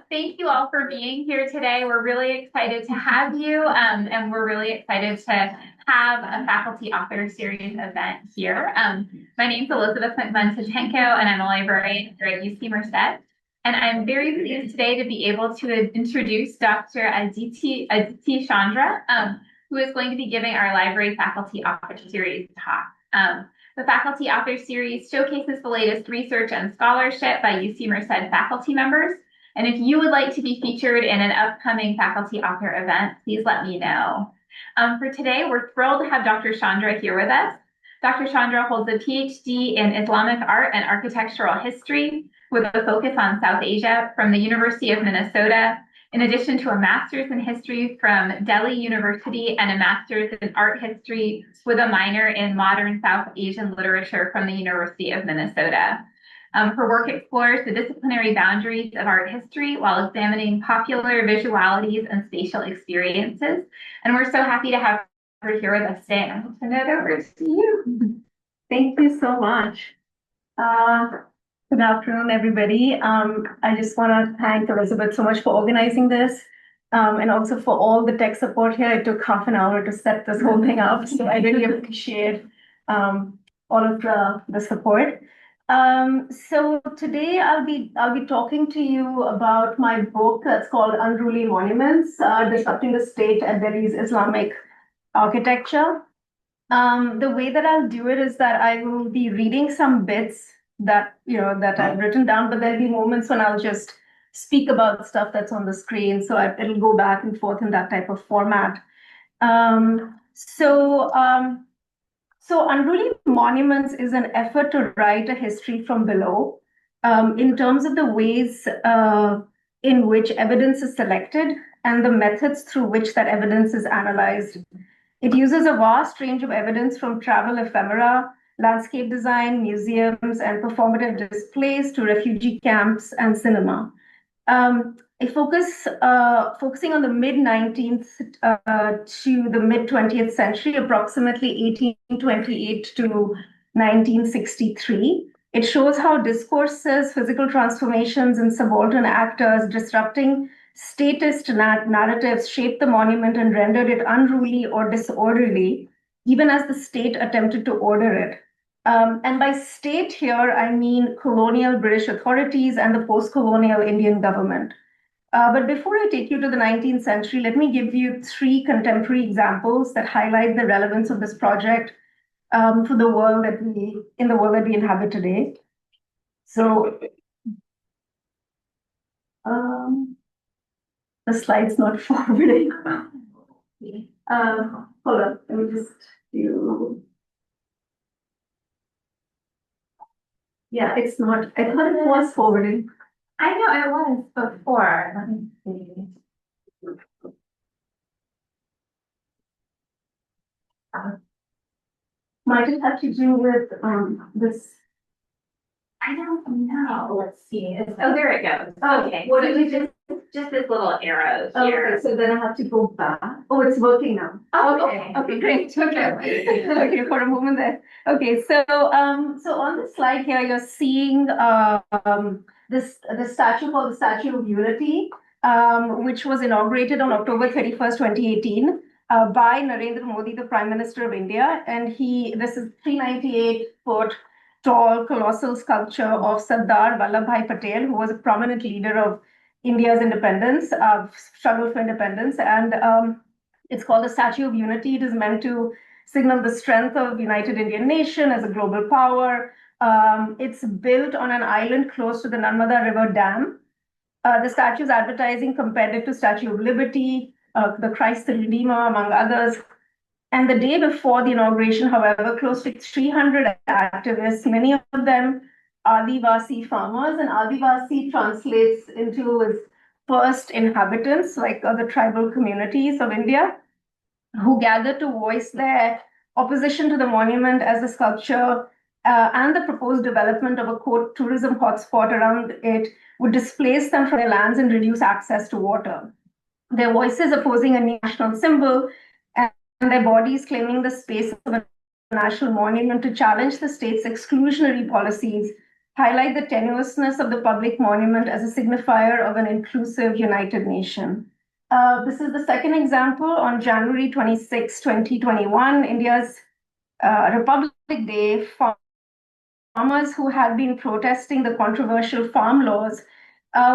Thank you all for being here today. We're really excited to have you, and we're really excited to have a faculty author series event here. My name is Elizabeth McMunn-Tatenko, and I'm a librarian here at UC Merced. And I'm very pleased today to be able to introduce Dr. Aditi Chandra, who is going to be giving our library faculty author series talk. The Faculty Author Series showcases the latest research and scholarship by UC Merced faculty members. And if you would like to be featured in an upcoming faculty author event, please let me know. For today, we're thrilled to have Dr. Chandra here with us. Dr. Chandra holds a PhD in Islamic art and architectural history with a focus on South Asia from the University of Minnesota, in addition to a master's in history from Delhi University and a master's in art history with a minor in modern South Asian literature from the University of Minnesota. Her work explores the disciplinary boundaries of art history while examining popular visualities and spatial experiences. And we're so happy to have her here with us today. I'll turn it over to you. Thank you so much. Good afternoon, everybody. I just want to thank Elizabeth so much for organizing this, and also for all the tech support here. It took half an hour to set this whole thing up, so I really appreciate all of the support. So today I'll be talking to you about my book that's called Unruly Monuments, Disrupting the State and Delhi's Islamic Architecture. The way that I'll do it is that I will be reading some bits that I've written down, but there'll be moments when I'll just speak about stuff that's on the screen, so it'll go back and forth in that type of format. So Unruly Monuments is an effort to write a history from below, in terms of the ways in which evidence is selected and the methods through which that evidence is analyzed. It uses a vast range of evidence from travel ephemera, landscape design, museums, and performative displays to refugee camps and cinema. Focusing on the mid-19th to the mid-20th century, approximately 1828 to 1963. It shows how discourses, physical transformations, and subaltern actors disrupting statist narratives shaped the monument and rendered it unruly or disorderly, even as the state attempted to order it. And by state here, I mean colonial British authorities and the post-colonial Indian government. But before I take you to the 19th century, let me give you 3 contemporary examples that highlight the relevance of this project for the world that we inhabit today. So the slide's not forwarding. Hold on, let me just do. Yeah, it's not. I thought it was forwarding. I know it was before. Let me see. Might it have to do with this? I don't know. Let's see. Oh, there it goes. Okay. What did you just this little arrow here? Okay, so then I have to go back. Oh, it's working now. Oh, okay, great. Okay, okay, for a moment there. Okay, so on the slide here, you're seeing the statue called the Statue of Unity, which was inaugurated on October 31st, 2018, by Narendra Modi, the Prime Minister of India, and this is 398-foot tall, colossal sculpture of Sardar Vallabhbhai Patel, who was a prominent leader of India's independence, struggle for independence. And it's called the Statue of Unity. It is meant to signal the strength of United Indian nation as a global power. It's built on an island close to the Narmada River Dam. The statue's advertising compared it to Statue of Liberty, the Christ the Redeemer, among others. And the day before the inauguration, however, close to 300 activists, many of them Adivasi farmers, and Adivasi translates into first inhabitants, like the tribal communities of India, who gathered to voice their opposition to the monument as the sculpture and the proposed development of a quote tourism hotspot around it would displace them from their lands and reduce access to water. Their voices opposing a national symbol and their bodies claiming the space of a national monument to challenge the state's exclusionary policies highlight the tenuousness of the public monument as a signifier of an inclusive, united nation. This is the second example. On January 26, 2021, India's Republic Day, farmers who had been protesting the controversial farm laws,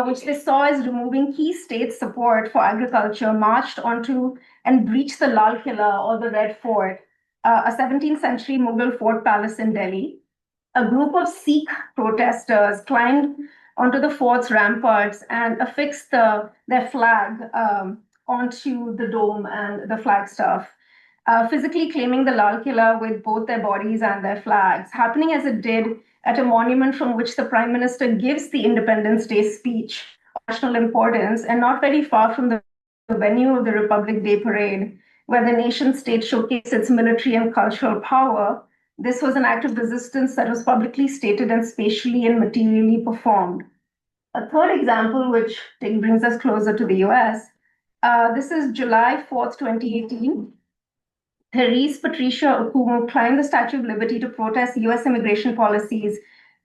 which they saw as removing key state support for agriculture, marched onto and breached the Lal Killa, or the Red Fort, a 17th century Mughal fort palace in Delhi. A group of Sikh protesters climbed onto the fort's ramparts and affixed their flag onto the dome and the flagstaff, physically claiming the Lal Killa with both their bodies and their flags, happening as it did at a monument from which the Prime Minister gives the Independence Day speech of national importance, and not very far from the venue of the Republic Day parade, where the nation state showcased its military and cultural power. This was an act of resistance that was publicly stated and spatially and materially performed. A third example, which brings us closer to the US, this is July 4th, 2018. Therese Patricia Okumu climbed the Statue of Liberty to protest US immigration policies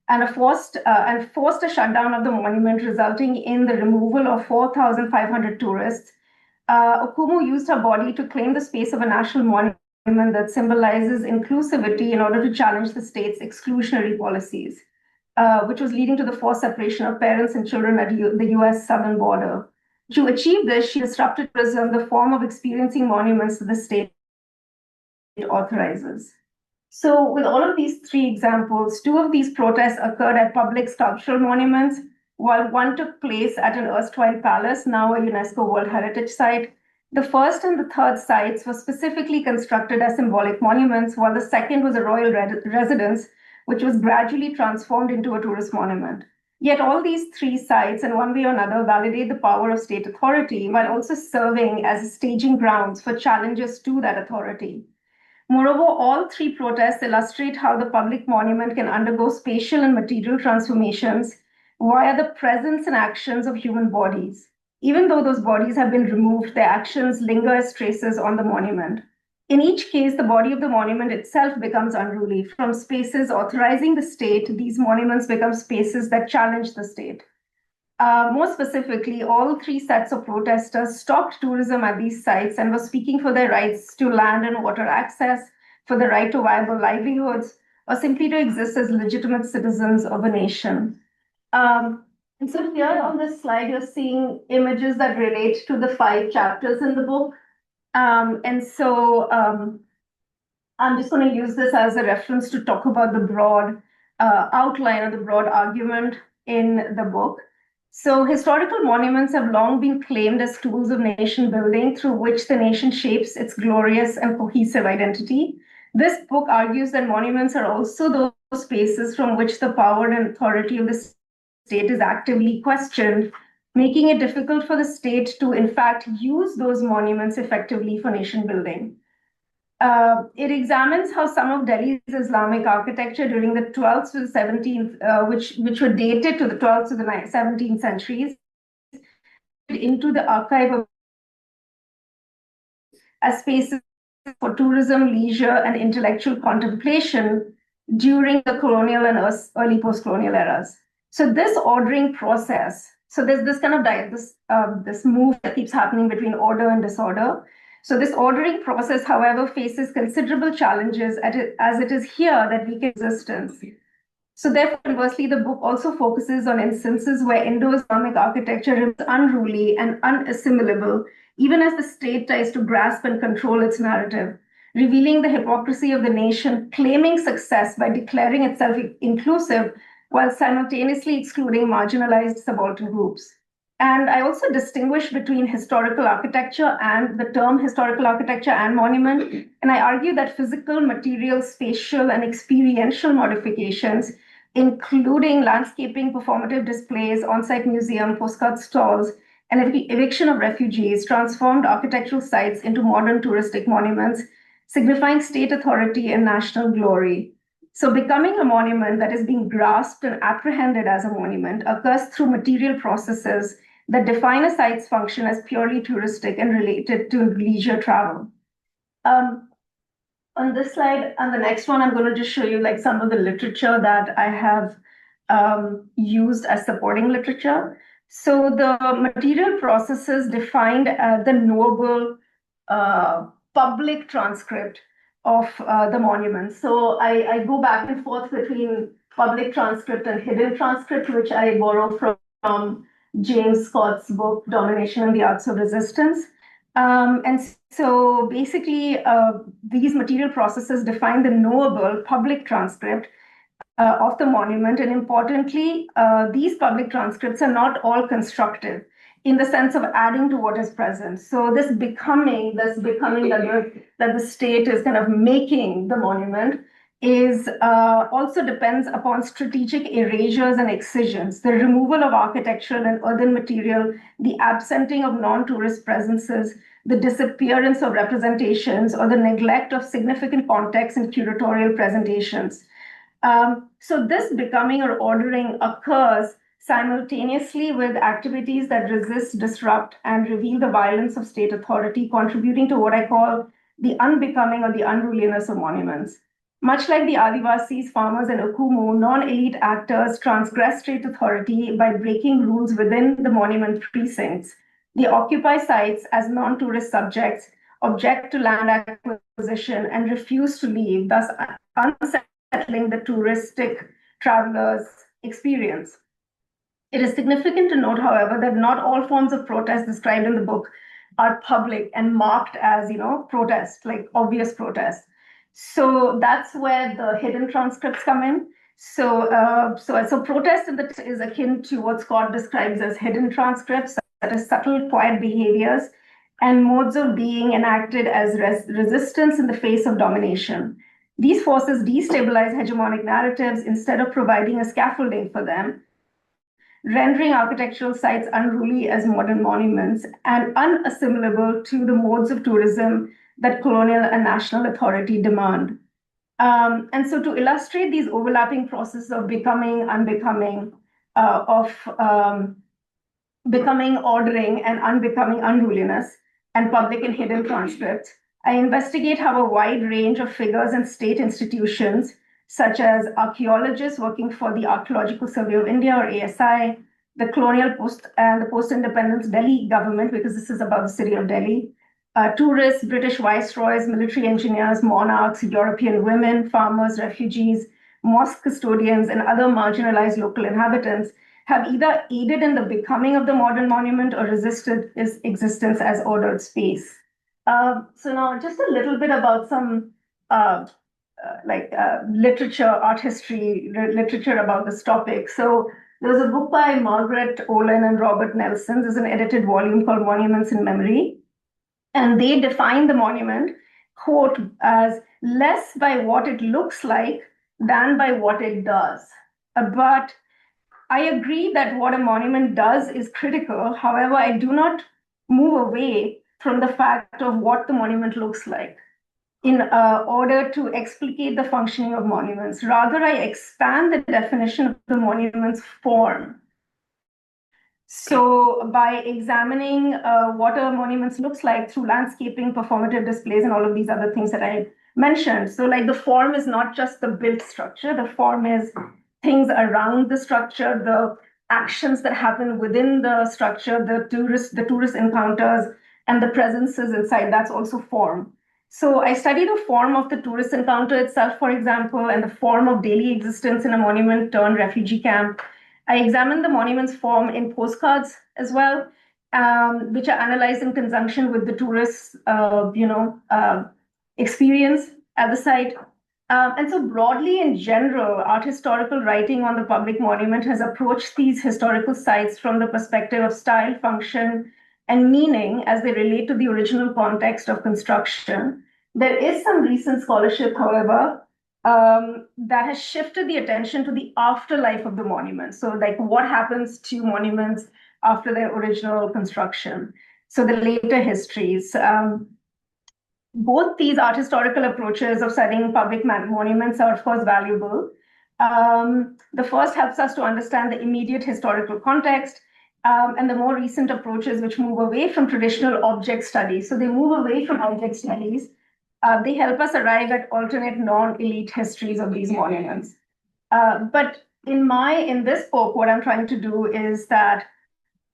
and forced a shutdown of the monument, resulting in the removal of 4,500 tourists. Okumu used her body to claim the space of a national monument that symbolizes inclusivity in order to challenge the state's exclusionary policies, which was leading to the forced separation of parents and children at the US southern border. To achieve this, she disrupted tourism, the form of experiencing monuments that the state authorizes. So, with all of these three examples, two of these protests occurred at public sculptural monuments, while one took place at an erstwhile palace, now a UNESCO World Heritage Site. The first and the third sites were specifically constructed as symbolic monuments, while the second was a royal residence, which was gradually transformed into a tourist monument. Yet all these three sites, in one way or another, validate the power of state authority, while also serving as staging grounds for challenges to that authority. Moreover, all three protests illustrate how the public monument can undergo spatial and material transformations via the presence and actions of human bodies. Even though those bodies have been removed, their actions linger as traces on the monument. In each case, the body of the monument itself becomes unruly. From spaces authorizing the state, these monuments become spaces that challenge the state. More specifically, all three sets of protesters stopped tourism at these sites and were speaking for their rights to land and water access, for the right to viable livelihoods, or simply to exist as legitimate citizens of a nation. And so here on this slide, you're seeing images that relate to the 5 chapters in the book. I'm just going to use this as a reference to talk about the broad outline or the broad argument in the book. So historical monuments have long been claimed as tools of nation building through which the nation shapes its glorious and cohesive identity. This book argues that monuments are also those spaces from which the power and authority of the state is actively questioned, making it difficult for the state to, in fact, use those monuments effectively for nation building. It examines how some of Delhi's Islamic architecture during the 12th to the 17th, which were dated to the 12th to the 17th centuries, into the archive of as spaces for tourism, leisure, and intellectual contemplation during the colonial and early post-colonial eras. So this ordering process, so there's this kind of this move that keeps happening between order and disorder. So this ordering process, however, faces considerable challenges as it is here that we can resistance. So therefore, conversely, the book also focuses on instances where Indo-Islamic architecture is unruly and unassimilable, even as the state tries to grasp and control its narrative, revealing the hypocrisy of the nation claiming success by declaring itself inclusive while simultaneously excluding marginalized subaltern groups. And I also distinguish between historical architecture and the term historical architecture and monument. And I argue that physical, material, spatial, and experiential modifications, including landscaping, performative displays, on-site museum, postcard stalls, and eviction of refugees, transformed architectural sites into modern touristic monuments, signifying state authority and national glory. So becoming a monument that is being grasped and apprehended as a monument occurs through material processes that define a site's function as purely touristic and related to leisure travel. On this slide, on the next one, I'm going to just show you like some of the literature that I have used as supporting literature. So the material processes defined the knowable public transcript of the monument. So I go back and forth between public transcript and hidden transcript, which I borrow from James Scott's book, Domination and the Arts of Resistance. And so basically, these material processes define the knowable public transcript of the monument. And importantly, these public transcripts are not all constructive in the sense of adding to what is present. So this becoming that the state is kind of making the monument is also depends upon strategic erasures and excisions, the removal of architectural and earthen material, the absenting of non-tourist presences, the disappearance of representations, or the neglect of significant context in curatorial presentations. So this becoming or ordering occurs simultaneously with activities that resist, disrupt, and reveal the violence of state authority, contributing to what I call the unbecoming or the unruliness of monuments. Much like the Adivasis, farmers, and Okumu, non-elite actors transgress state authority by breaking rules within the monument precincts. They occupy sites as non-tourist subjects, object to land acquisition, and refuse to leave, thus unsettling the touristic traveler's experience. It is significant to note, however, that not all forms of protest described in the book are public and marked as, protest, like obvious protest. So that's where the hidden transcripts come in. So protest is akin to what Scott describes as hidden transcripts, that is subtle, quiet behaviors and modes of being enacted as resistance in the face of domination. These forces destabilize hegemonic narratives instead of providing a scaffolding for them, rendering architectural sites unruly as modern monuments and unassimilable to the modes of tourism that colonial and national authority demand. And so to illustrate these overlapping processes of becoming, unbecoming, becoming, ordering, and unbecoming unruliness, and public and hidden transcripts, I investigate how a wide range of figures and state institutions, such as archaeologists working for the Archaeological Survey of India or ASI, the colonial and the post-independence Delhi government, because this is about the city of Delhi, tourists, British viceroys, military engineers, monarchs, European women, farmers, refugees, mosque custodians, and other marginalized local inhabitants have either aided in the becoming of the modern monument or resisted its existence as ordered space. So now just a little bit about some literature, art history, literature about this topic. So there's a book by Margaret Olin and Robert Nelson. There's an edited volume called Monuments in Memory. And they define the monument, quote, as less by what it looks like than by what it does. But I agree that what a monument does is critical. However, I do not move away from the fact of what the monument looks like in order to explicate the functioning of monuments. Rather, I expand the definition of the monument's form. So by examining what a monument looks like through landscaping, performative displays, and all of these other things that I mentioned. So like the form is not just the built structure, the form is things around the structure, the actions that happen within the structure, the tourist encounters, and the presences inside, that's also form. So I study the form of the tourist encounter itself, for example, and the form of daily existence in a monument turned refugee camp. I examine the monument's form in postcards as well, which are analyzed in conjunction with the tourist's, experience at the site. And so broadly in general, art historical writing on the public monument has approached these historical sites from the perspective of style, function, and meaning as they relate to the original context of construction. There is some recent scholarship, however, that has shifted the attention to the afterlife of the monument. So like what happens to monuments after their original construction. So the later histories. Both these art historical approaches of studying public monuments are, of course, valuable. The first helps us to understand the immediate historical context, and the more recent approaches, which move away from traditional object studies. So they move away from object studies. They help us arrive at alternate non-elite histories of these monuments. But in this book, what I'm trying to do is that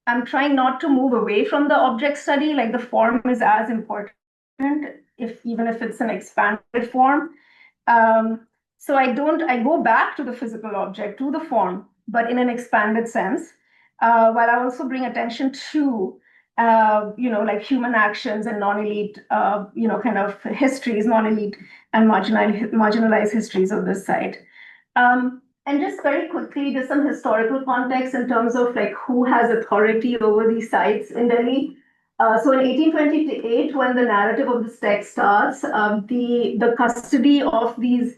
I'm trying not to move away from the object study, like the form is as important, if even if it's an expanded form. Um, so I go back to the physical object, to the form, but in an expanded sense, while I also bring attention to, like human actions and non-elite, kind of histories, non-elite and marginalized histories of this site. And just very quickly, just some historical context in terms of like who has authority over these sites in Delhi. So in 1828, when the narrative of this text starts, the custody of these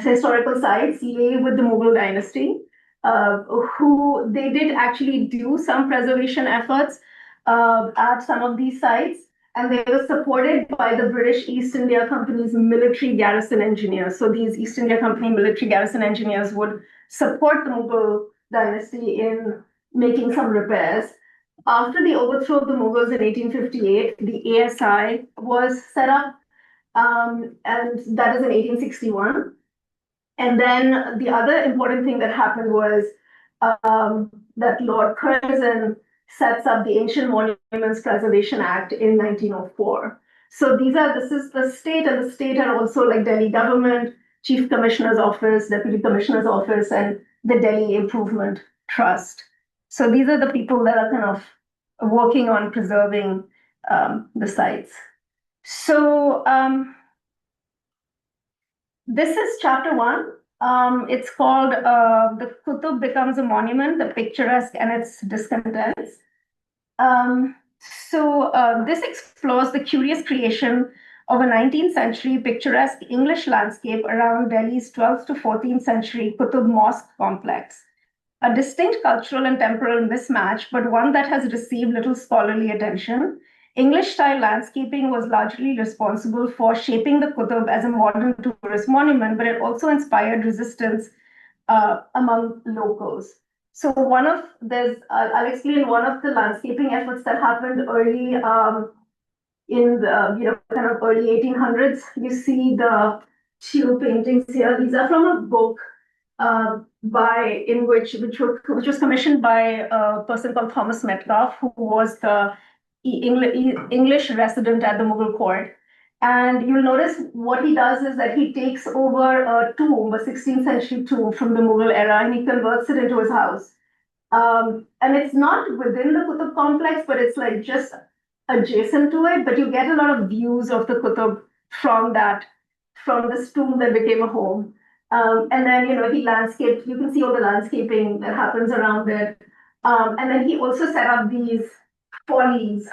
historical sites lay with the Mughal dynasty, who they did actually do some preservation efforts at some of these sites, and they were supported by the British East India Company's military garrison engineers. So these East India Company military garrison engineers would support the Mughal dynasty in making some repairs. After the overthrow of the Mughals in 1858, the ASI was set up, and that is in 1861. And then the other important thing that happened was that Lord Curzon sets up the Ancient Monuments Preservation Act in 1904. So this is the state, and the state had also like Delhi government, Chief Commissioner's Office, Deputy Commissioner's Office, and the Delhi Improvement Trust. So these are the people that are kind of working on preserving the sites. So this is chapter one. It's called The Qutub Becomes a Monument, the Picturesque and Its Discontents. This explores the curious creation of a 19th century picturesque English landscape around Delhi's 12th to 14th century Qutub Mosque complex. A distinct cultural and temporal mismatch, but one that has received little scholarly attention. English-style landscaping was largely responsible for shaping the Qutub as a modern tourist monument, but it also inspired resistance among locals. So I'll explain one of the landscaping efforts that happened early in the kind of early 1800s. You see the two paintings here. These are from a book which was commissioned by a person called Thomas Metcalfe, who was the English resident at the Mughal court. And you'll notice what he does is that he takes over a tomb, a 16th century tomb from the Mughal era, and he converts it into his house. And it's not within the Qutub complex, but it's like just adjacent to it. But you get a lot of views of the Qutub from this tomb that became a home. And then, he landscaped, you can see all the landscaping that happens around it. And then he also set up these follies,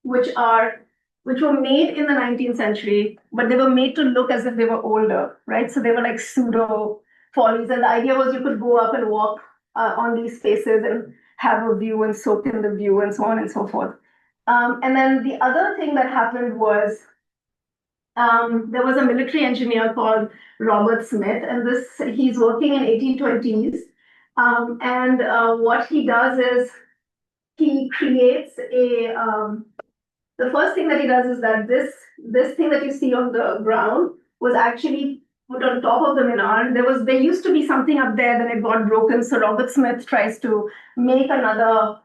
which were made in the 19th century, but they were made to look as if they were older, right? So they were like pseudo follies. And the idea was you could go up and walk on these spaces and have a view and soak in the view and so on and so forth. And then the other thing that happened was there was a military engineer called Robert Smith, and he's working in 1820s. What he does is he creates the first thing that he does is that this thing that you see on the ground was actually put on top of the minar. There used to be something up there, then it got broken. So Robert Smith tries to make another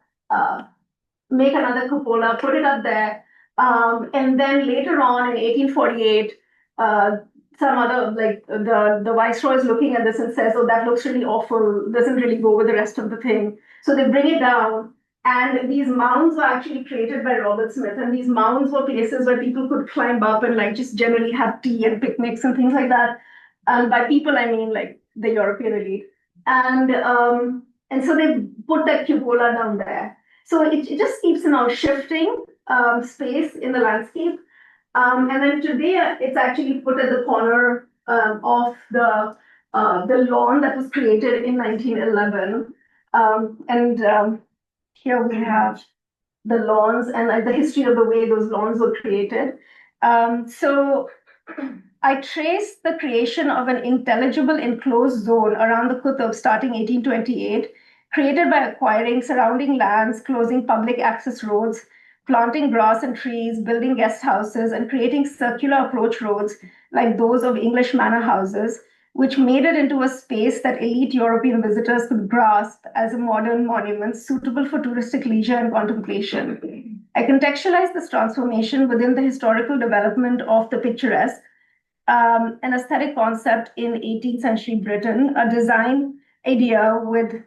cupola, put it up there. And then later on in 1848, some other, like the viceroy is looking at this and says, oh, that looks really awful, doesn't really go with the rest of the thing. So they bring it down. And these mounds were actually created by Robert Smith. And these mounds were places where people could climb up and like just generally have tea and picnics and things like that. By people, I mean like the European elite. And so they put that cupola down there. So it just keeps shifting space in the landscape. And then today it's actually put at the corner of the lawn that was created in 1911. Here we have the lawns and like the history of the way those lawns were created. So I traced the creation of an intelligible enclosed zone around the Qutub starting 1828, created by acquiring surrounding lands, closing public access roads, planting grass and trees, building guest houses, and creating circular approach roads like those of English manor houses, which made it into a space that elite European visitors could grasp as a modern monument suitable for touristic leisure and contemplation. I contextualized this transformation within the historical development of the picturesque, an aesthetic concept in 18th century Britain, a design idea with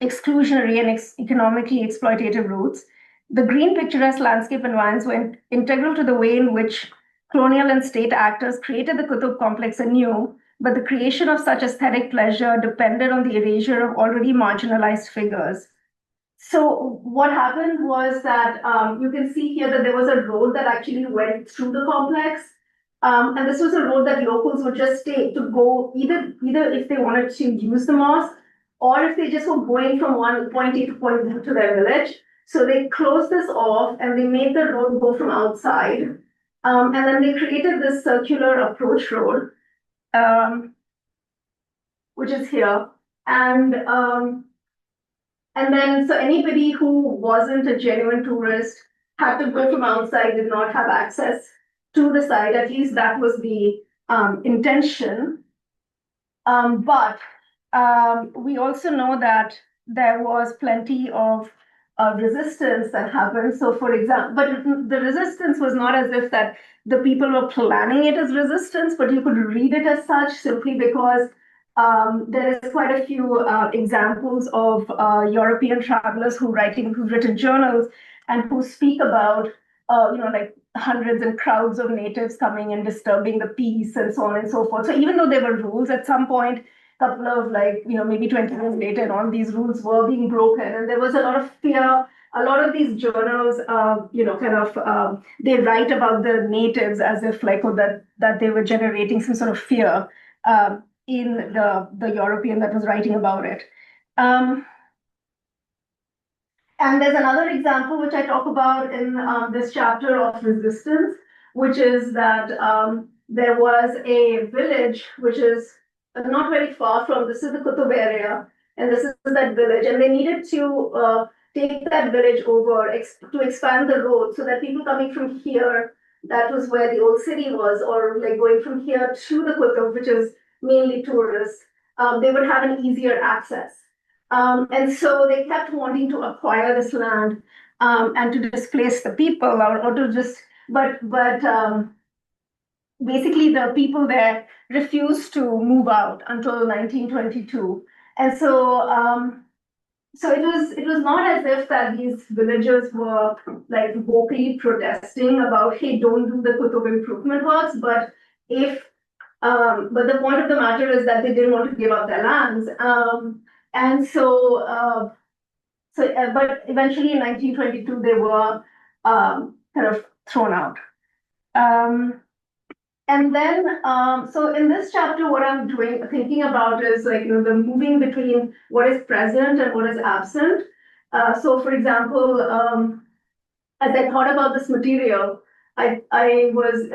exclusionary and economically exploitative roots. The green picturesque landscape environments were integral to the way in which colonial and state actors created the Qutub complex anew, but the creation of such aesthetic pleasure depended on the erasure of already marginalized figures. So what happened was that you can see here that there was a road that actually went through the complex. And this was a road that locals would just take to go either if they wanted to use the mosque or if they just were going from one point A to point B to their village. So they closed this off and they made the road go from outside. And then they created this circular approach road, which is here. And then, so anybody who wasn't a genuine tourist had to go from outside, did not have access to the site. At least that was the intention. But we also know that there was plenty of resistance that happened. So, for example, but the resistance was not as if that the people were planning it as resistance, but you could read it as such simply because there is quite a few examples of European travelers who've written journals and who speak about, like hundreds and crowds of natives coming and disturbing the peace and so on and so forth. So even though there were rules at some point, couple of maybe 20 years later, and all these rules were being broken, and there was a lot of fear. A lot of these journals, they write about the natives as if that they were generating some sort of fear. In the European that was writing about it. And there's another example which I talk about in this chapter of resistance, which is that there was a village which is not very far from, this is the Qutub area, and this is that village, and they needed to take that village over to expand the road so that people coming from here, that was where the old city was, or like going from here to the Qutub, which is mainly tourists, they would have an easier access. And so they kept wanting to acquire this land and to displace the people or to just, but basically the people there refused to move out until 1922. And so it was not as if that these villagers were like vocally protesting about, hey, don't do the Qutub improvement works, but the point of the matter is that they didn't want to give up their lands. But eventually in 1922, they were kind of thrown out. And then, so in this chapter, what I'm thinking about is the moving between what is present and what is absent. So for example, as I thought about this material, I was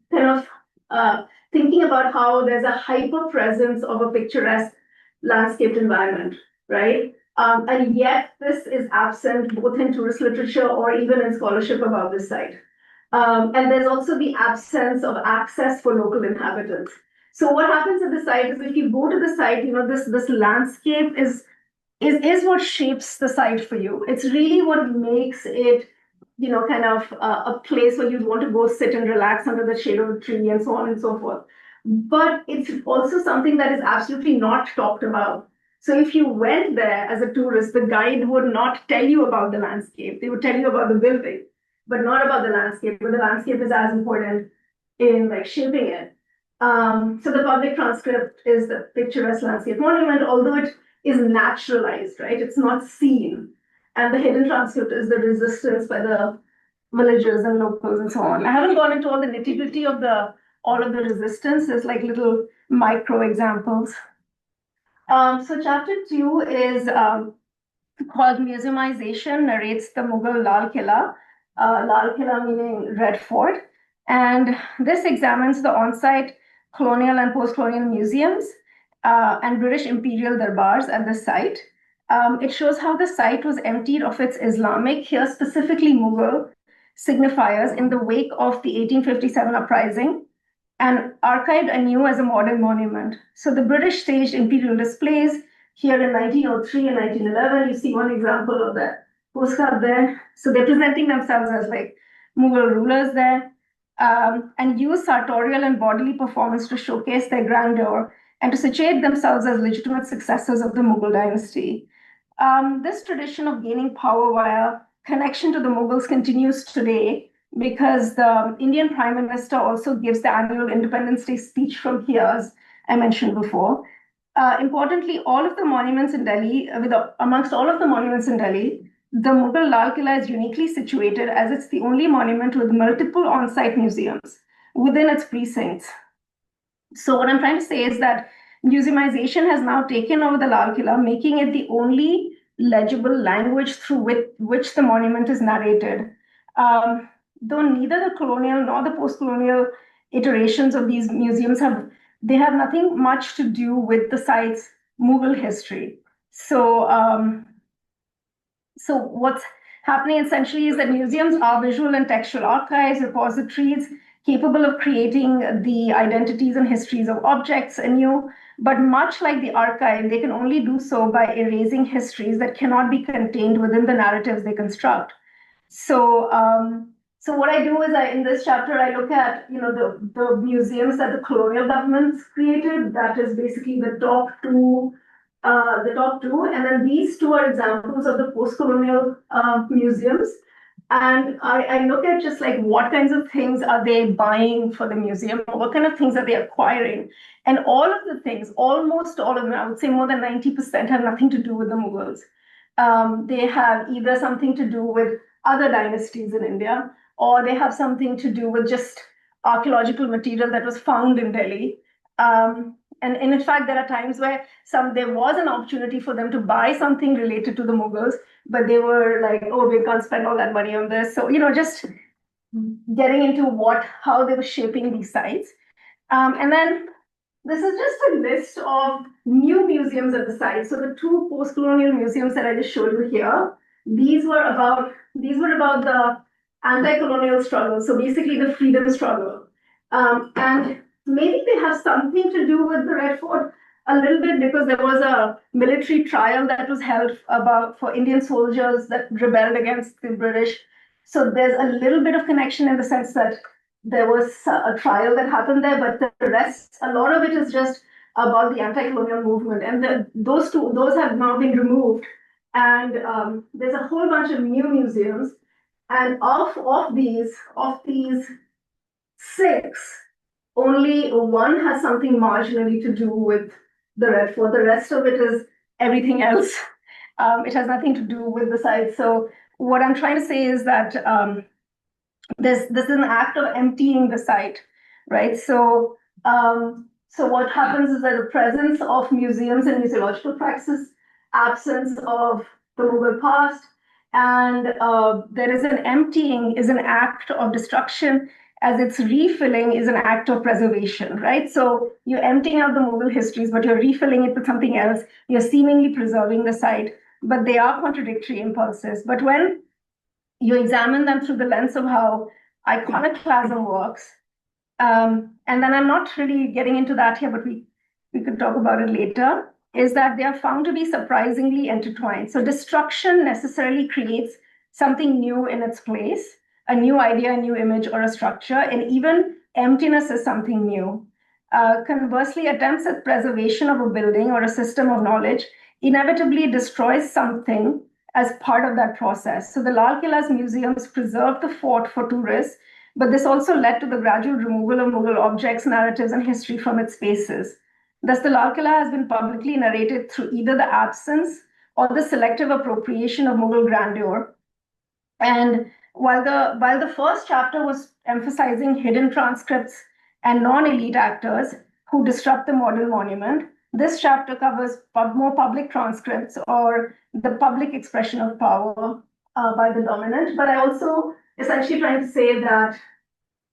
kind of thinking about how there's a hyper presence of a picturesque landscaped environment, right? And yet this is absent both in tourist literature or even in scholarship about this site. And there's also the absence of access for local inhabitants. So what happens at the site is if you go to the site, this landscape is what shapes the site for you. It's really what makes it kind of a place where you'd want to go sit and relax under the shade of a tree and so on and so forth. But it's also something that is absolutely not talked about. So if you went there as a tourist, the guide would not tell you about the landscape. They would tell you about the building, but not about the landscape. But the landscape is as important in shaping it. So the public transcript is the picturesque landscape monument, although it is naturalized, right? It's not seen. And the hidden transcript is the resistance by the villagers and locals and so on. I haven't gone into all the nitty-gritty of all of the resistance. There's little micro examples. So chapter 2 is called Museumization, narrates the Mughal Lal Killa. Lal Killa meaning Red Fort. And this examines the on-site colonial and post-colonial museums and British imperial darbars at the site. It shows how the site was emptied of its Islamic, here specifically Mughal, signifiers in the wake of the 1857 uprising. and archived anew as a modern monument. So the British staged imperial displays here in 1903 and 1911. You see one example of that postcard there. So they're presenting themselves as like Mughal rulers there, and use sartorial and bodily performance to showcase their grandeur and to situate themselves as legitimate successors of the Mughal dynasty. This tradition of gaining power via connection to the Mughals continues today because the Indian Prime Minister also gives the annual Independence Day speech from here, as I mentioned before. Importantly, all of the monuments in Delhi, amongst all of the monuments in Delhi, the Mughal Lal Killa is uniquely situated as it's the only monument with multiple on-site museums within its precincts. So what I'm trying to say is that museumization has now taken over the Lal Killa, making it the only legible language through which the monument is narrated. Though neither the colonial nor the post-colonial iterations of these museums have nothing much to do with the site's Mughal history. So what's happening essentially is that museums are visual and textual archives, repositories capable of creating the identities and histories of objects anew. But much like the archive, they can only do so by erasing histories that cannot be contained within the narratives they construct. So what I do is in this chapter, I look at the museums that the colonial governments created. That is basically the top two, and then these two are examples of the post-colonial museums. And I look at just like what kinds of things are they buying for the museum, what kind of things are they acquiring. And all of the things, almost all of them, I would say more than 90% have nothing to do with the Mughals. They have either something to do with other dynasties in India, or they have something to do with just archaeological material that was found in Delhi. And in fact, there are times where there was an opportunity for them to buy something related to the Mughals, but they were like, oh, we can't spend all that money on this. So, just getting into how they were shaping these sites. And then this is just a list of new museums at the site. So the two post-colonial museums that I just showed you here, these were about the anti-colonial struggle. So basically the freedom struggle. And maybe they have something to do with the Red Fort a little bit because there was a military trial that was held for Indian soldiers that rebelled against the British. So there's a little bit of connection in the sense that there was a trial that happened there, but the rest, a lot of it is just about the anti-colonial movement. And those have now been removed. And there's a whole bunch of new museums. And of these 6, only one has something marginally to do with the Red Fort. The rest of it is everything else. It has nothing to do with the site. So what I'm trying to say is that this is an act of emptying the site, right? So what happens is that the presence of museums and museological practices, absence of the Mughal past, and there is an emptying is an act of destruction, as its refilling is an act of preservation, right? So you're emptying out the Mughal histories, but you're refilling it with something else. You're seemingly preserving the site, but they are contradictory impulses. But when you examine them through the lens of how iconoclasm works, and then I'm not really getting into that here, but we could talk about it later, is that they are found to be surprisingly intertwined. So destruction necessarily creates something new in its place, a new idea, a new image, or a structure, and even emptiness is something new. Conversely, attempts at preservation of a building or a system of knowledge inevitably destroys something as part of that process. So the Lal Kila's museums preserved the fort for tourists, but this also led to the gradual removal of Mughal objects, narratives, and history from its spaces. Thus, the Lal Kila has been publicly narrated through either the absence or the selective appropriation of Mughal grandeur. And while the first chapter was emphasizing hidden transcripts and non-elite actors who disrupt the model monument, this chapter covers more public transcripts or the public expression of power by the dominant. But I also essentially trying to say that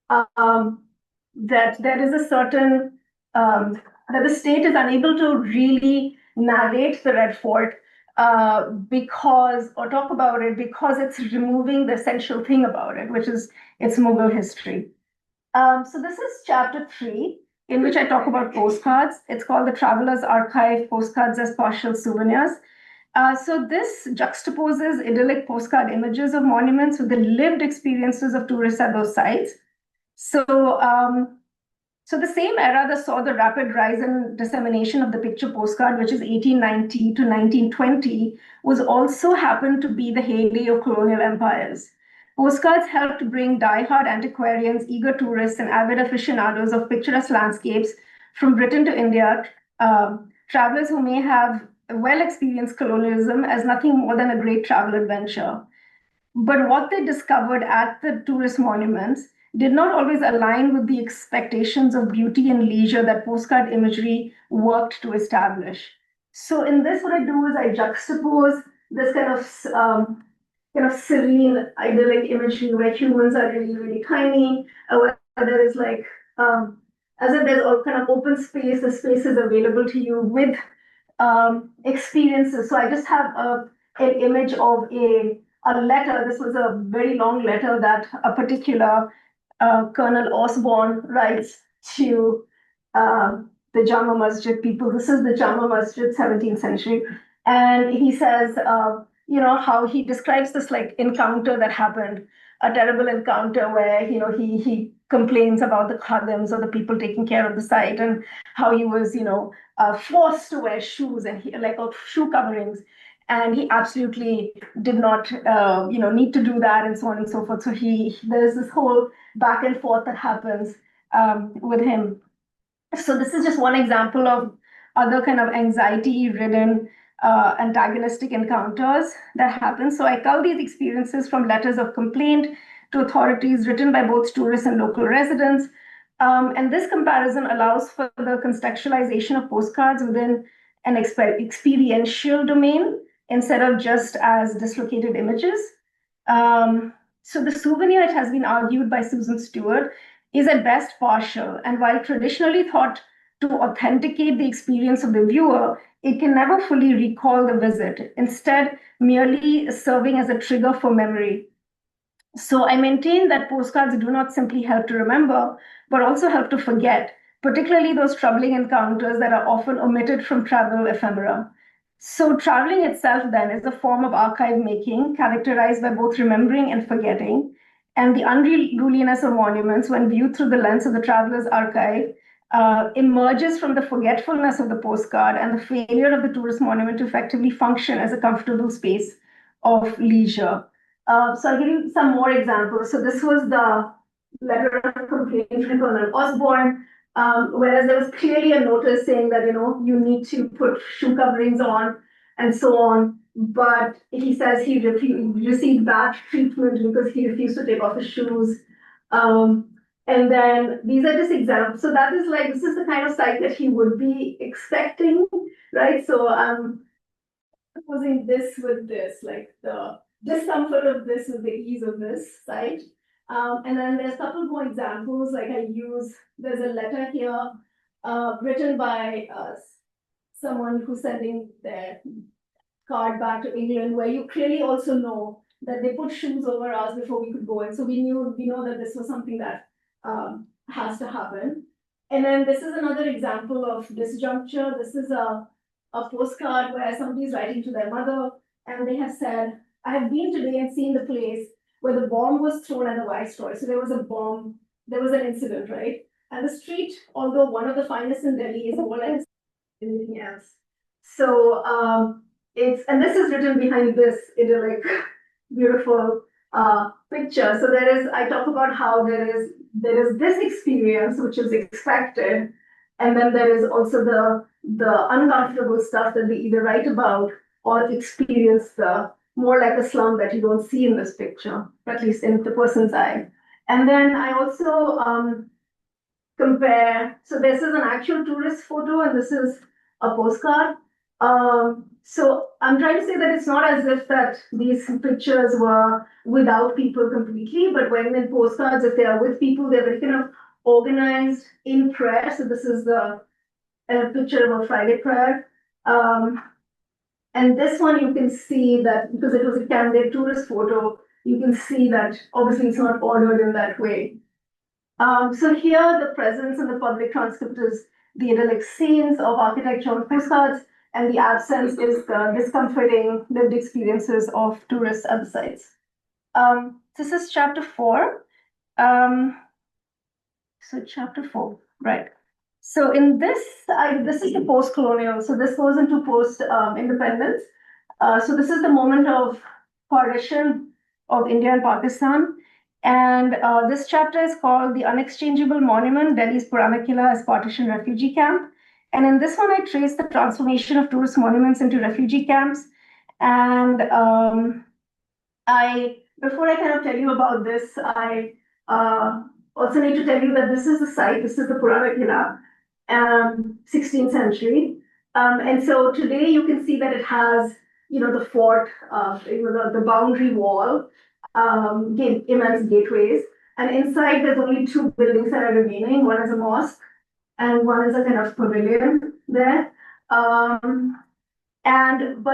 that there is a certain that the state is unable to really narrate the Red Fort talk about it because it's removing the essential thing about it, which is its Mughal history. So this is chapter 3, in which I talk about postcards. It's called the Traveler's Archive: Postcards as Partial Souvenirs. So this juxtaposes idyllic postcard images of monuments with the lived experiences of tourists at those sites. So, so the same era that saw the rapid rise and dissemination of the picture postcard, which is 1890 to 1920, was also happened to be the heyday of colonial empires. Postcards helped bring die-hard antiquarians, eager tourists, and avid aficionados of picturesque landscapes from Britain to India, travelers who may have well experienced colonialism as nothing more than a great travel adventure. But what they discovered at the tourist monuments did not always align with the expectations of beauty and leisure that postcard imagery worked to establish. So in this, what I do is I juxtapose this kind of serene, idyllic imagery where humans are really, really tiny, where there is like as if there's all kind of open space, the space is available to you with experiences. So I just have an image of a letter. This was a very long letter that a particular Colonel Osborne writes to the Jama Masjid people. This is the Jama Masjid, 17th century. And he says, how he describes this like encounter that happened, a terrible encounter where, he complains about the khadims or the people taking care of the site and how he was, forced to wear shoes and shoe coverings. And he absolutely did not, need to do that, and so on and so forth. So there's this whole back and forth that happens with him. So this is just one example of other kind of anxiety-ridden, antagonistic encounters that happen. So I cull these experiences from letters of complaint to authorities written by both tourists and local residents. And this comparison allows for the contextualization of postcards within an experiential domain instead of just as dislocated images. So the souvenir, it has been argued by Susan Stewart, is at best partial, and while traditionally thought to authenticate the experience of the viewer, it can never fully recall the visit, instead merely serving as a trigger for memory. So I maintain that postcards do not simply help to remember, but also help to forget, particularly those troubling encounters that are often omitted from travel ephemera. So traveling itself then is a form of archive making characterized by both remembering and forgetting. And the unruliness of monuments, when viewed through the lens of the traveler's archive, emerges from the forgetfulness of the postcard and the failure of the tourist monument to effectively function as a comfortable space of leisure. So I'll give you some more examples. So this was the letter of complaint from Colonel Osborne, whereas there was clearly a notice saying that, you need to put shoe coverings on and so on. But he says he received bad treatment because he refused to take off his shoes. And then these are just examples. So this is the kind of site that he would be expecting, right? So opposing this with this, like the discomfort of this is the ease of this site. And then there's a couple more examples, like there's a letter here written by someone who's sending their card back to England, where you clearly also know that they put shoes over us before we could go in. So we know that this was something that has to happen. And then this is another example of disjuncture. This is a postcard where somebody's writing to their mother, and they have said, I have been today and seen the place where the bomb was thrown at the Viceroy. So there was a bomb, there was an incident, right? And the street, although one of the finest in Delhi, is more like anything else. So and this is written behind this idyllic, beautiful picture. So I talk about how there is this experience which is expected, and then there is also the uncomfortable stuff that they either write about or experience, the more like a slum that you don't see in this picture, at least in the person's eye. And then I also compare. So this is an actual tourist photo, and this is a postcard. So I'm trying to say that it's not as if that these pictures were without people completely, but when in postcards, if they are with people, they're very kind of organized in prayer. So this is the picture of a Friday prayer. And this one you can see that because it was a candid tourist photo, you can see that obviously it's not ordered in that way. So here the presence in the public transcript is the idyllic scenes of architecture on postcards, and the absence is the discomforting lived experiences of tourists at the sites. This is chapter 4. So chapter 4, right. So in this, this is the post-colonial. So this goes into post-independence. So this is the moment of partition of India and Pakistan. And this chapter is called The Unexchangeable Monument, Delhi's Purana Killa as Partition Refugee Camp. And in this one, I trace the transformation of tourist monuments into refugee camps. And before I kind of tell you about this, I also need to tell you that this is the site, this is the Purana Killa, 16th century. And so today you can see that it has, the fort, the boundary wall, immense gateways. And inside there's only two buildings that are remaining. One is a mosque and one is a kind of pavilion there. But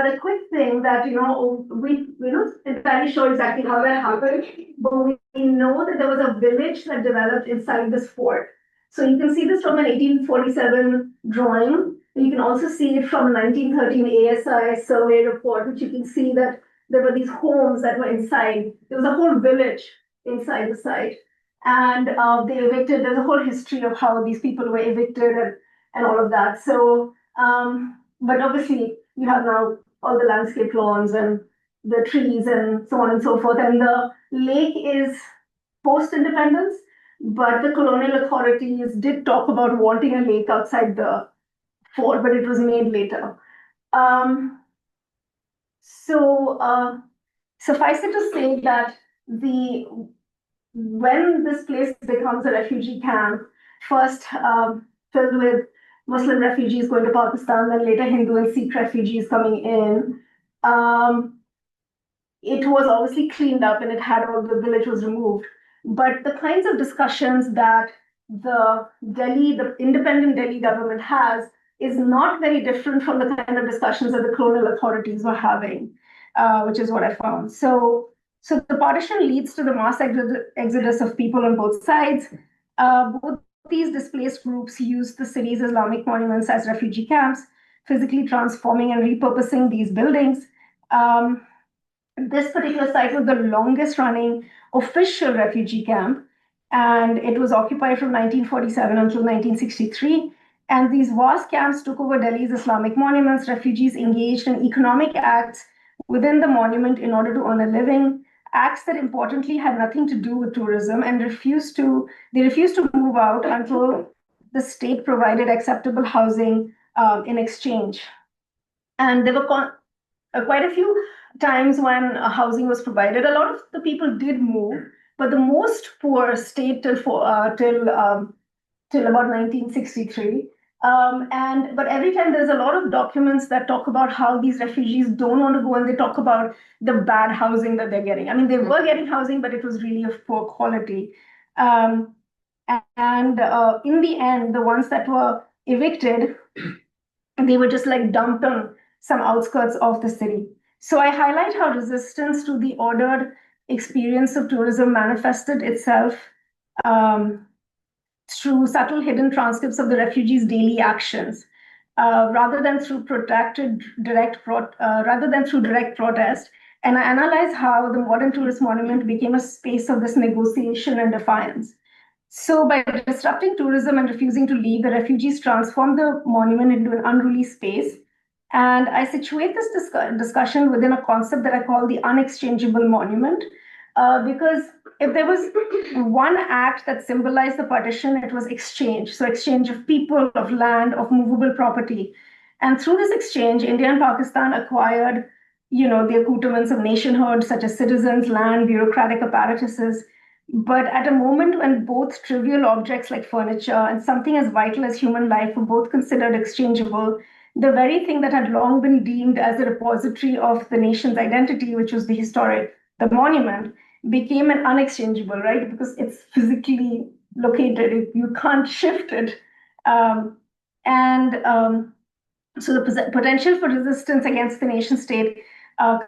a quick thing that we're not entirely sure exactly how that happened, but we know that there was a village that developed inside this fort. So you can see this from an 1847 drawing. You can also see it from 1913 ASI survey report, which you can see that there were these homes that were inside. There was a whole village inside the site. And they evicted, there's a whole history of how these people were evicted and all of that. So, but obviously, you have now all the landscape lawns and the trees and so on and so forth. And the lake is post-independence, but the colonial authorities did talk about wanting a lake outside the fort, but it was made later. Suffice it to say that when this place becomes a refugee camp, first filled with Muslim refugees going to Pakistan, then later Hindu and Sikh refugees coming in. It was obviously cleaned up and it had all the village was removed. But the kinds of discussions that the independent Delhi government has is not very different from the kind of discussions that the colonial authorities were having, which is what I found. So the partition leads to the mass exodus of people on both sides. Both these displaced groups used the city's Islamic monuments as refugee camps, physically transforming and repurposing these buildings. This particular site was the longest running official refugee camp, and it was occupied from 1947 until 1963. And these vast camps took over Delhi's Islamic monuments. Refugees engaged in economic acts within the monument in order to earn a living, acts that importantly had nothing to do with tourism, and refused to move out until the state provided acceptable housing in exchange. And there were quite a few times when housing was provided. A lot of the people did move, but the most poor stayed till about 1963. But every time there's a lot of documents that talk about how these refugees don't want to go, and they talk about the bad housing that they're getting. I mean, they were getting housing, but it was really of poor quality. In the end, the ones that were evicted, they were just like dumped on some outskirts of the city. So I highlight how resistance to the ordered experience of tourism manifested itself through subtle hidden transcripts of the refugees' daily actions, rather than through direct protest. And I analyze how the modern tourist monument became a space of this negotiation and defiance. So by disrupting tourism and refusing to leave, the refugees transformed the monument into an unruly space. And I situate this discussion within a concept that I call the unexchangeable monument, because if there was one act that symbolized the partition, it was exchange. So exchange of people, of land, of movable property. And through this exchange, India and Pakistan acquired, the accoutrements of nationhood, such as citizens, land, bureaucratic apparatuses. But at a moment when both trivial objects like furniture and something as vital as human life were both considered exchangeable, the very thing that had long been deemed as a repository of the nation's identity, which was the monument, became an unexchangeable, right? Because it's physically located, you can't shift it. So the potential for resistance against the nation state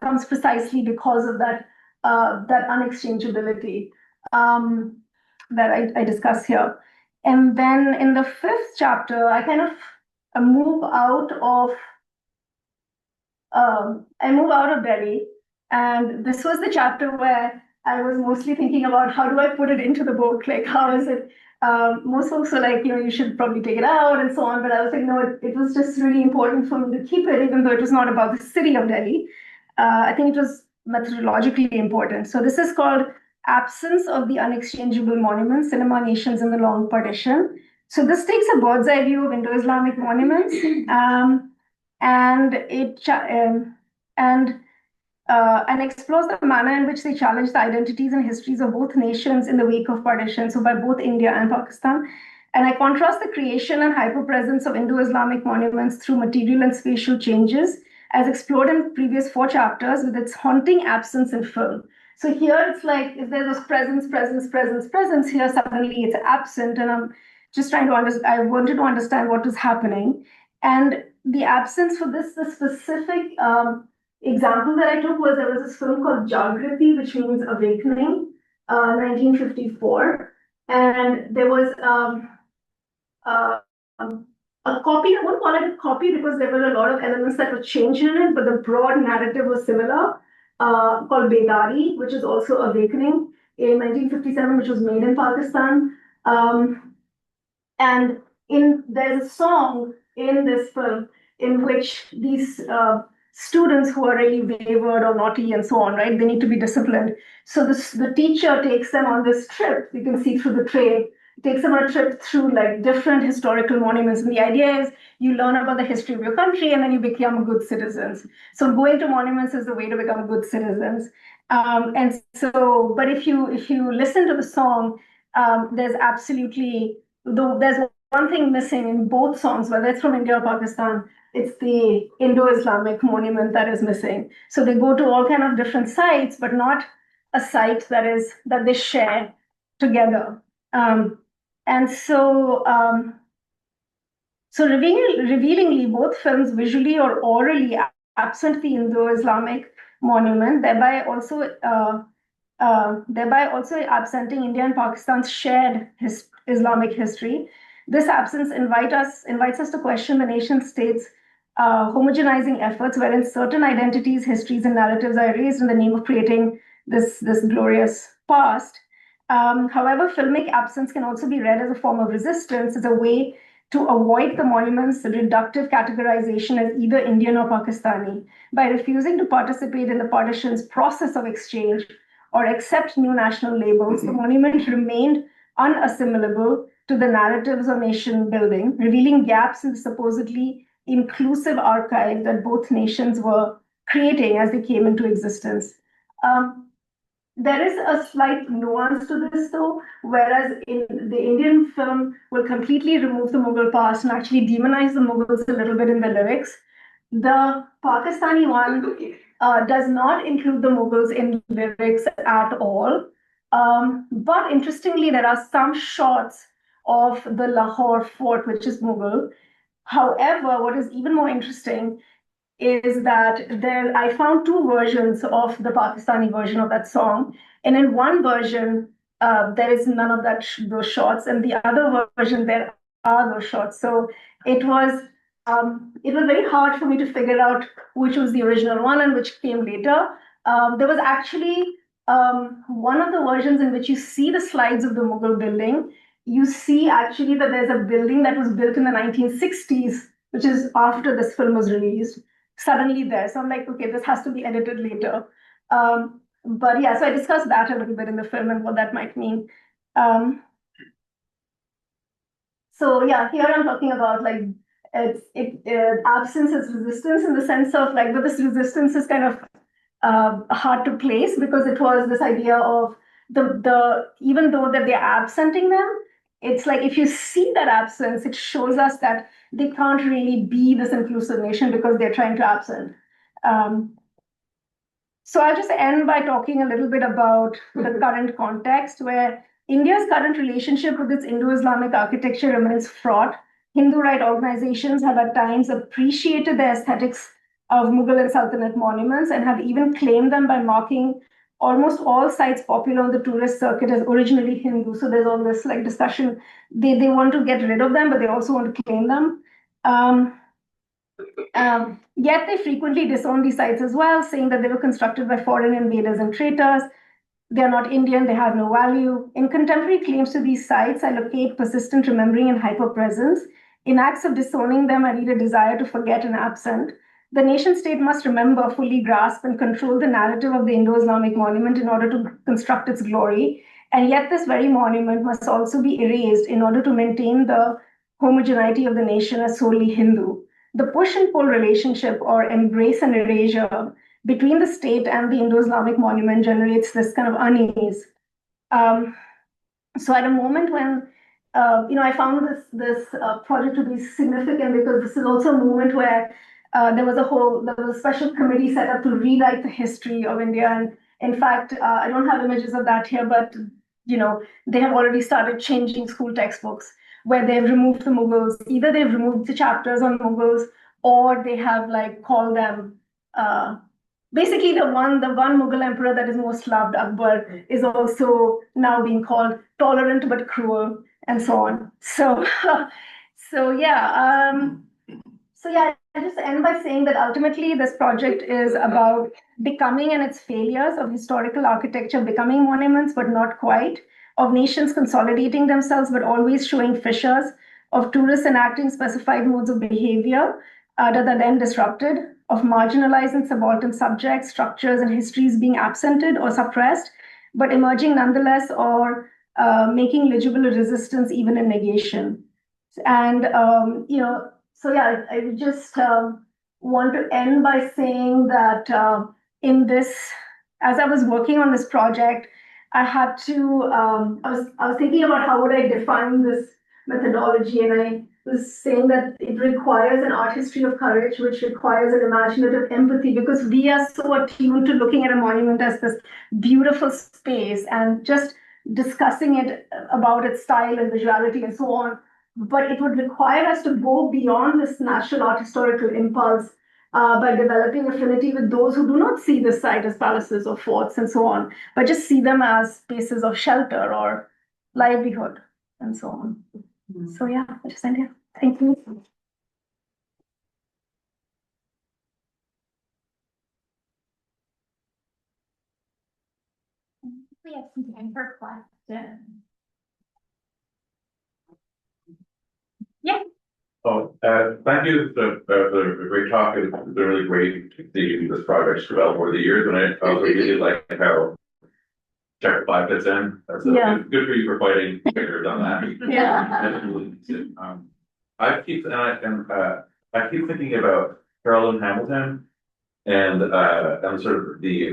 comes precisely because of that unexchangeability. that I discuss here. And then in the fifth chapter, I kind of move out of Delhi, and this was the chapter where I was mostly thinking about how do I put it into the book, like how is it. Most folks are like, you should probably take it out and so on, but I was like, no, it was just really important for me to keep it, even though it was not about the city of Delhi. I think it was methodologically important. So this is called Absence of the Unexchangeable Monuments, Cinema Nations in the Long Partition. So this takes a bird's eye view of Indo-Islamic monuments. And it and explores the manner in which they challenge the identities and histories of both nations in the wake of partition, so by both India and Pakistan. And I contrast the creation and hyperpresence of Indo-Islamic monuments through material and spatial changes, as explored in previous 4 chapters, with its haunting absence in film. So here it's like, if there was presence, here suddenly it's absent, and I'm just trying to understand, I wanted to understand what is happening. And the absence for this, the specific example that I took was there was this film called Jagriti, which means awakening, 1954. And there was uh, a copy, I won't call it a copy because there were a lot of elements that were changed in it, but the broad narrative was similar, called Bedari, which is also awakening in 1957, which was made in Pakistan. And there's a song in this film in which these students who are really wayward or naughty and so on, right? They need to be disciplined. So the teacher takes them on this trip. You can see through the train. Takes them on a trip through like different historical monuments. And the idea is you learn about the history of your country and then you become good citizens. So going to monuments is the way to become good citizens. And so, but if you listen to the song, there's absolutely there's one thing missing in both songs, whether it's from India or Pakistan. It's the Indo-Islamic monument that is missing. So they go to all kind of different sites, but not a site that they share together. And so, revealingly, both films visually or orally absent the Indo-Islamic monument, thereby also absenting India and Pakistan's shared Islamic history. This absence invites us to question the nation state's homogenizing efforts, wherein certain identities, histories, and narratives are erased in the name of creating this glorious past. However, filmic absence can also be read as a form of resistance, as a way to avoid the monument's reductive categorization as either Indian or Pakistani. By refusing to participate in the partition's process of exchange or accept new national labels, the monument remained unassimilable to the narratives of nation building, revealing gaps in the supposedly inclusive archive that both nations were creating as they came into existence. There is a slight nuance to this, though, whereas in the Indian film will completely remove the Mughal past and actually demonize the Mughals a little bit in the lyrics. The Pakistani one does not include the Mughals in lyrics at all. But interestingly, there are some shots of the Lahore fort, which is Mughal. However, what is even more interesting is that I found 2 versions of the Pakistani version of that song. And in one version, there is none of those shots, and the other version, there are those shots. So it was very hard for me to figure out which was the original one and which came later. There was actually one of the versions in which you see the slides of the Mughal building. You see actually that there's a building that was built in the 1960s, which is after this film was released, suddenly there. So I'm like, okay, this has to be edited later. But yeah, so I discussed that a little bit in the film and what that might mean. So yeah, here I'm talking about like absence is resistance, in the sense of like, but this resistance is kind of hard to place, because it was this idea of the even though that they're absenting them, it's like if you see that absence, it shows us that they can't really be this inclusive nation because they're trying to absent. So I'll just end by talking a little bit about the current context, where India's current relationship with its Indo-Islamic architecture remains fraught. Hindu right organizations have at times appreciated the aesthetics of Mughal and Sultanate monuments and have even claimed them by marking almost all sites popular on the tourist circuit as originally Hindu. So there's all this like discussion. They want to get rid of them, but they also want to claim them. Um, Yet they frequently disown these sites as well, saying that they were constructed by foreign invaders and traitors. They're not Indian, they have no value. In contemporary claims to these sites, I locate persistent remembering and hyperpresence. In acts of disowning them, I read a desire to forget and absent. The nation state must remember, fully grasp, and control the narrative of the Indo Islamic monument in order to construct its glory. And yet, this very monument must also be erased in order to maintain the homogeneity of the nation as solely Hindu. The push and pull relationship, or embrace and erasure, between the state and the Indo-Islamic monument generates this kind of unease. Um, so at a moment when I found this project to be significant because this is also a moment where there was a special committee set up to rewrite the history of India. And in fact, I don't have images of that here, but they have already started changing school textbooks where they've removed the Mughals. Either they've removed the chapters on Mughals or they have like called them basically the one Mughal emperor that is most loved, Akbar, is also now being called tolerant but cruel, and so on. So, so yeah, I just end by saying that ultimately this project is about becoming and its failures of historical architecture becoming monuments, but not quite, of nations consolidating themselves, but always showing fissures, of tourists enacting specified modes of behavior that are then disrupted, of marginalized and subaltern subjects, structures, and histories being absented or suppressed, but emerging nonetheless, or making legible a resistance even in negation. And so yeah, I would just want to end by saying that in this, as I was working on this project, I had to. I was thinking about how would I define this methodology, and I was saying that it requires an art history of courage, which requires an imaginative empathy, because we are so attuned to looking at a monument as this beautiful space and just discussing it about its style and visuality and so on. But it would require us to go beyond this natural art historical impulse by developing affinity with those who do not see this site as palaces or forts and so on, but just see them as spaces of shelter or livelihood and so on. So yeah, I just end here. Thank you. We have some time for questions. Yeah. Oh, thank you for the great talk. It's been really great to see this project develop over the years, and I also really like how Chapter 5 fits in. That's good for you for fighting figures on that. Yeah. I keep thinking about Carolyn Hamilton and sort of the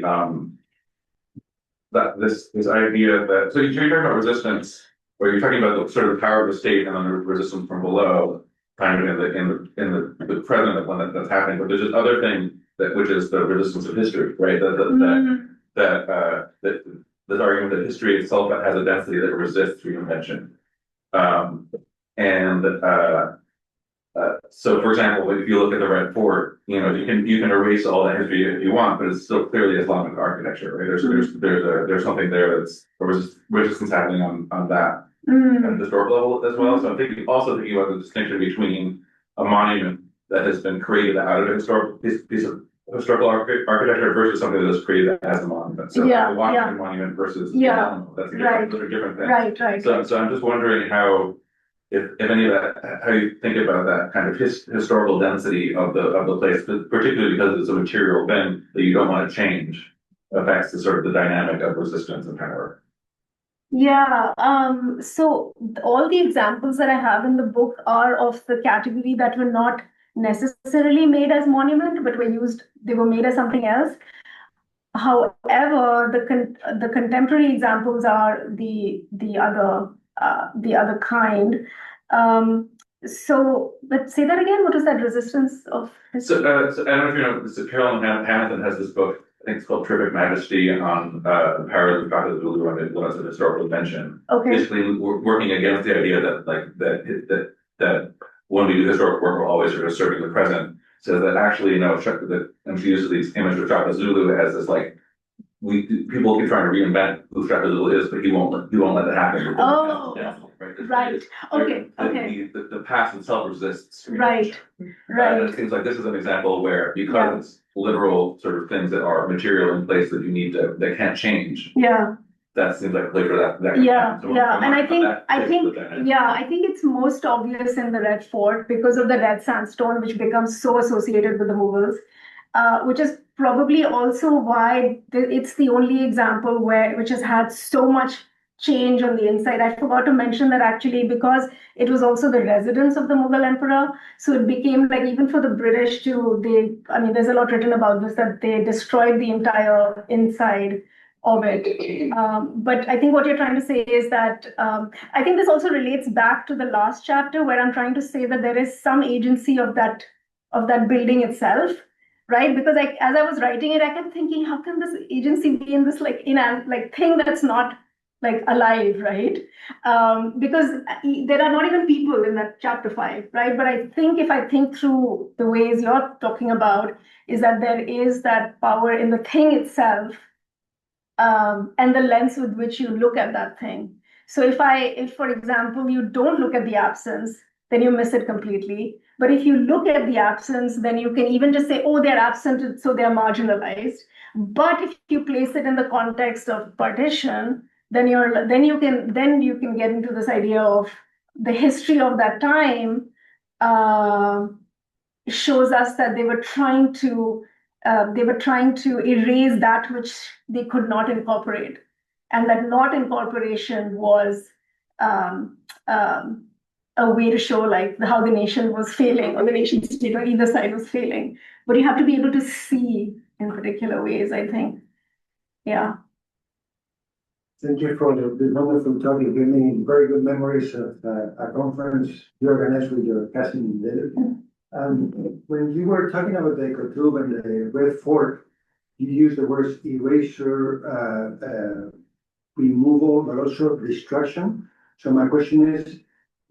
that this idea that so you're talking about resistance, where you're talking about the sort of power of the state and then the resistance from below, kind of in the present of when that's happening. But there's this other thing which is the resistance of history, right? That this argument that history itself has a density that resists reinvention. So, for example, if you look at the Red Fort, you can erase all that history if you want, but it's still clearly Islamic architecture, right? There's something there that's resistance happening on that at the historical level as well. So I'm also thinking about the distinction between a monument that has been created out of a historical piece of historical architecture versus something that is created as a monument. So the Washington Monument versus that's those are different things. Right. So I'm just wondering how, if any of that, how you think about that kind of historical density of the place, particularly because it's a material thing that you don't want to change, affects the sort of the dynamic of resistance and power. Yeah. So all the examples that I have in the book are of the category that were not necessarily made as monument, but they were made as something else. However, the contemporary examples are the other kind. So, but say that again. What is that resistance of history? So I don't know if you know, Carolyn Hamilton has this book. I think it's called Terrific Majesty on the power of the Prophet Zulu and influence of historical invention. Okay. Basically, we're working against the idea that when we do historical work, we're always sort of serving the present. So that actually, and she uses these images of Chaka Zulu as this like people keep trying to reinvent who Trapezoidal is, but he won't let it happen. Oh, Right. right. Okay. Okay. The past itself resists. Right. And Right. it seems like this is an example where, because Yeah. it's literal sort of things that are material in place that you need to, that can't change. Yeah. That seems like a play for that. Yeah. So Yeah. And I think, that yeah, I think it's most obvious in the Red Fort because of the red sandstone, which becomes so associated with the Mughals, which is probably also why it's the only example which has had so much change on the inside. I forgot to mention that actually because it was also the residence of the Mughal emperor, so it became like even for the British I mean, there's a lot written about this, that they destroyed the entire inside of it. But I think what you're trying to say is that I think this also relates back to the last chapter where I'm trying to say that there is some agency of that building itself, right? Because as I was writing it, I kept thinking, how can this agency be in this like thing that's not like alive, right? Because there are not even people in that chapter 5, right? But I think if I think through the ways you're talking about, is that there is that power in the thing itself, and the lens with which you look at that thing. So if for example, you don't look at the absence, then you miss it completely. But if you look at the absence, then you can even just say, oh, they're absent, so they're marginalized. But if you place it in the context of partition, then you can get into this idea of the history of that time. Shows us that they were trying to erase that which they could not incorporate, and that not incorporation was um, um, a way to show like how the nation was failing, or the nation state on either side was failing. But you have to be able to see in particular ways, I think. Yeah. Thank you for the wonderful talk. You gave me very good memories of a conference you organized with your cousin David. When you were talking about the Kutub and the Red Fort, you used the words erasure, removal, but also destruction. So my question is,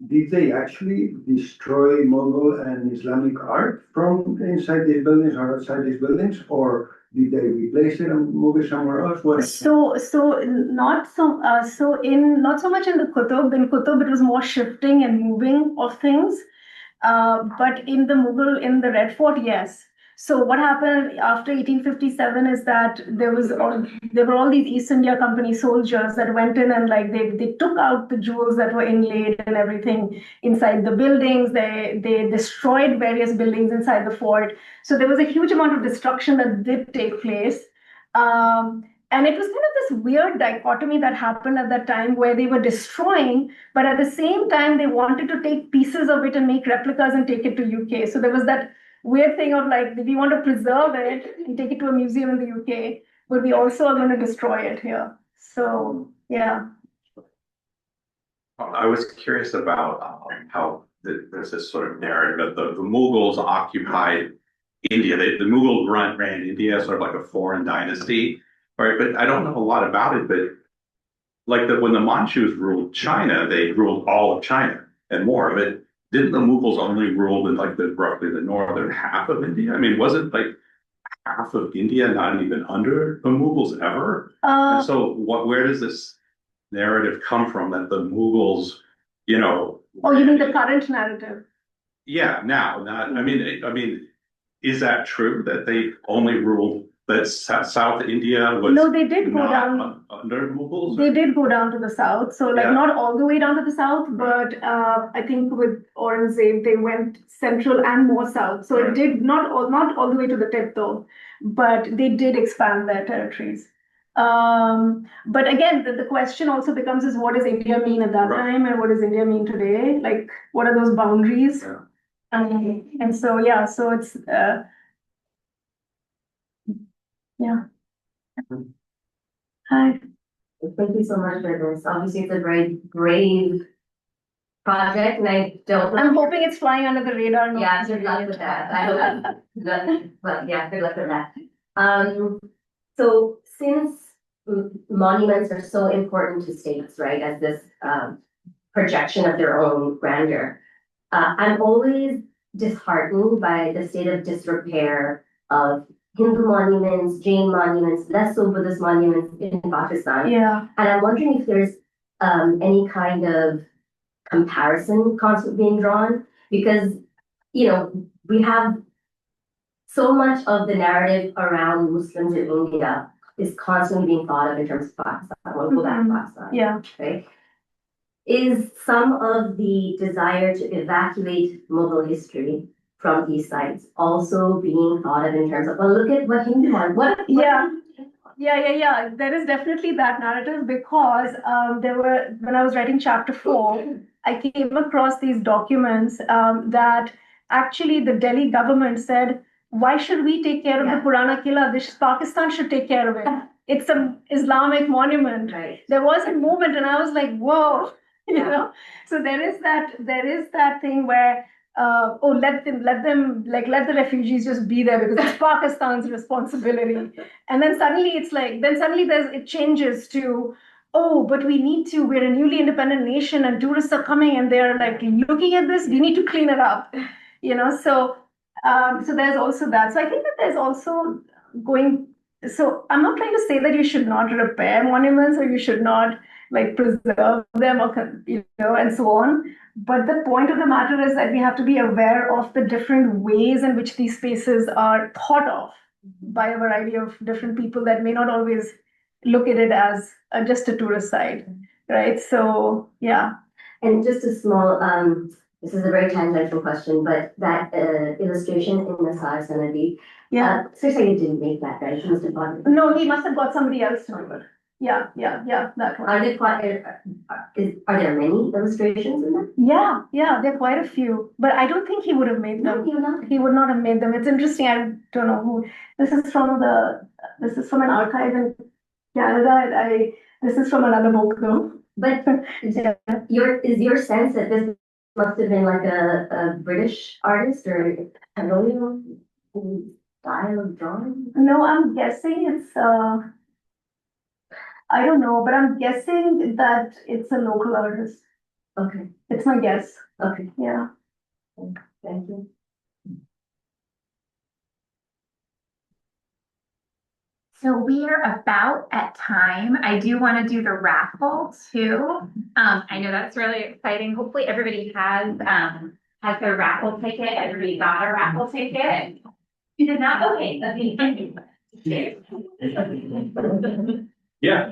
did they actually destroy Mughal and Islamic art from inside these buildings or outside these buildings, or did they replace it and move it somewhere else? What? Not so much in the Qutub. In Qutub, it was more shifting and moving of things. But in the Red Fort, yes. So what happened after 1857 is that there were all these East India Company soldiers that went in and like they took out the jewels that were inlaid and everything inside the buildings. They destroyed various buildings inside the fort. So there was a huge amount of destruction that did take place. And it was kind of this weird dichotomy that happened at that time where they were destroying, but at the same time, they wanted to take pieces of it and make replicas and take it to UK. So there was that weird thing of like, we want to preserve it and take it to a museum in the UK, but we also are going to destroy it here. So, yeah. I was curious about how there's this sort of narrative that the Mughals occupied India. The Mughal ran India, sort of like a foreign dynasty, right? But I don't know a lot about it. But like when the Manchus ruled China, they ruled all of China and more of it. Didn't the Mughals only rule in like roughly the northern half of India? I mean, wasn't like half of India not even under the Mughals ever? And so where does this narrative come from that the Mughals, Oh, you mean the current narrative? Yeah, now, not, I mean, is that true that they only ruled that South India was No, they did go not down. under Mughals? They did go down to the south, so like Yeah. not all the way down to the south, but I think with Aurangzeb they went central and more south. So Right. it did not all the way to the tip though, but they did expand their territories. But again, the question also becomes is what does India mean at that Right. time and what does India mean today? Like what are those boundaries? Yeah. And so yeah, so it's yeah. Hi. Thank you so much for this. Obviously, it's a very brave project, and I don't. I'm hoping it's flying under the radar. No, Yeah, good luck with that. I hope. Well, yeah, good luck with that. So since monuments are so important to states, right, as this projection of their own grandeur, I'm always disheartened by the state of disrepair of Hindu monuments, Jain monuments, less so Buddhist monuments in Pakistan. Yeah. And I'm wondering if there's any kind of comparison concept being drawn, because, you know, we have so much of the narrative around Muslims in India is constantly being thought of in terms of Pakistan. I want to go back to Pakistan. Yeah. Right? Is some of the desire to evacuate Mughal history from these sites also being thought of in terms of, well, look at what Hindu are, what? Yeah. Yeah. There is definitely that narrative because when I was writing chapter 4, I came across these documents that actually the Delhi government said, why should we take care of the Purana Killa? Pakistan should take care of it. It's an Islamic monument. Right. There was a movement, and I was like, whoa, you know. So there is that thing where let the refugees just be there because it's Pakistan's responsibility. And then suddenly it changes to, oh, but we're a newly independent nation and tourists are coming and they're like looking at this, we need to clean it up, you know. So there's also that. So I think that there's also so I'm not trying to say that you should not repair monuments or you should not like preserve them or, you know, and so on. But the point of the matter is that we have to be aware of the different ways in which these spaces are thought of by a variety of different people that may not always look at it as just a tourist site, right? So, yeah. And just a small, this is a very tangential question, but that illustration in the Sahar Sanadi, seriously, you didn't make that, right? He must have bought it. No, he must have got somebody else to do it. Yeah, that one. Are there many illustrations in that? Yeah, there are quite a few, but I don't think he would have made them. No, He would not have made them. It's interesting. I don't know who. This is from an archive in Canada. This is from another book though. But is your sense that this must have been like a British artist or a colonial style of drawing? No, I'm guessing it's I don't know, but I'm guessing that it's a local artist. Okay, It's my guess. okay, Yeah. thank you. So we are about at time. I do want to do the raffle too. I know that's really exciting. Hopefully everybody has their raffle ticket. Everybody got a raffle ticket. You did not? Okay. Yeah.